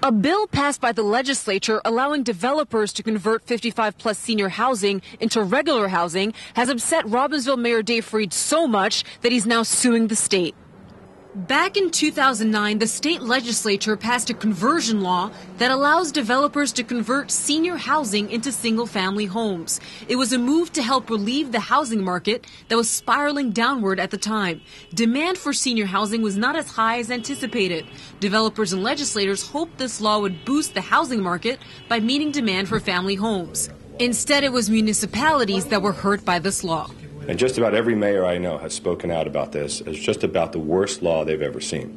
A bill passed by the legislature allowing developers to convert 55-plus senior housing into regular housing has upset Robbinsville Mayor Dave Freed so much that he's now suing the state. Back in 2009, the state legislature passed a conversion law that allows developers to convert senior housing into single-family homes. It was a move to help relieve the housing market that was spiraling downward at the time. Demand for senior housing was not as high as anticipated. Developers and legislators hoped this law would boost the housing market by meeting demand for family homes. Instead, it was municipalities that were hurt by this law. And just about every mayor I know has spoken out about this as just about the worst law they've ever seen,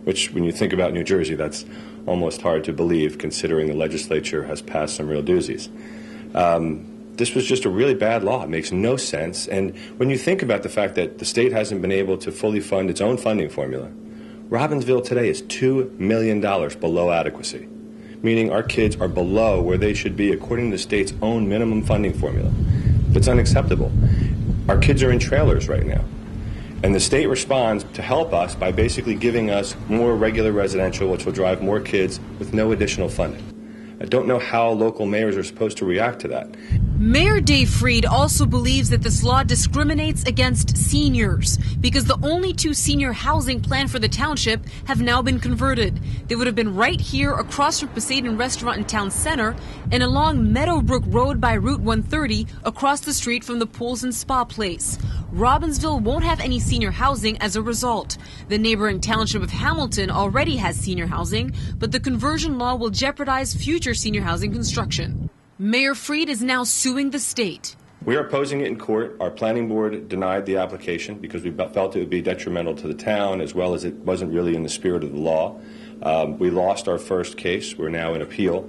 which when you think about New Jersey, that's almost hard to believe considering the legislature has passed some real doozies. This was just a really bad law. It makes no sense. And when you think about the fact that the state hasn't been able to fully fund its own funding formula, Robbinsville today is $2 million below adequacy, meaning our kids are below where they should be according to the state's own minimum funding formula. That's unacceptable. Our kids are in trailers right now. And the state responds to help us by basically giving us more regular residential, which will drive more kids with no additional funding. I don't know how local mayors are supposed to react to that. Mayor Dave Freed also believes that this law discriminates against seniors because the only 2 senior housing planned for the township have now been converted. They would have been right here across from Poseidon Restaurant in Town Center and along Meadowbrook Road by Route 130 across the street from the Pools and Spa Place. Robbinsville won't have any senior housing as a result. The neighboring township of Hamilton already has senior housing, but the conversion law will jeopardize future senior housing construction. Mayor Freed is now suing the state. We are opposing it in court. Our planning board denied the application because we felt it would be detrimental to the town as well as it wasn't really in the spirit of the law. We lost our first case. We're now in appeal.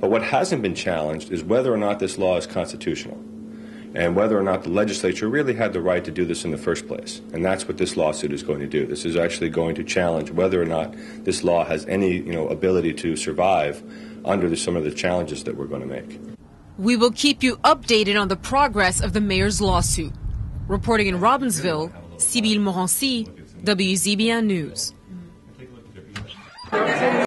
But what hasn't been challenged is whether or not this law is constitutional and whether or not the legislature really had the right to do this in the first place. And that's what this lawsuit is going to do. This is actually going to challenge whether or not this law has any ability to survive under some of the challenges that we're going to make. We will keep you updated on the progress of the mayor's lawsuit. Reporting in Robbinsville, Sibylle Morancy, WZBN News.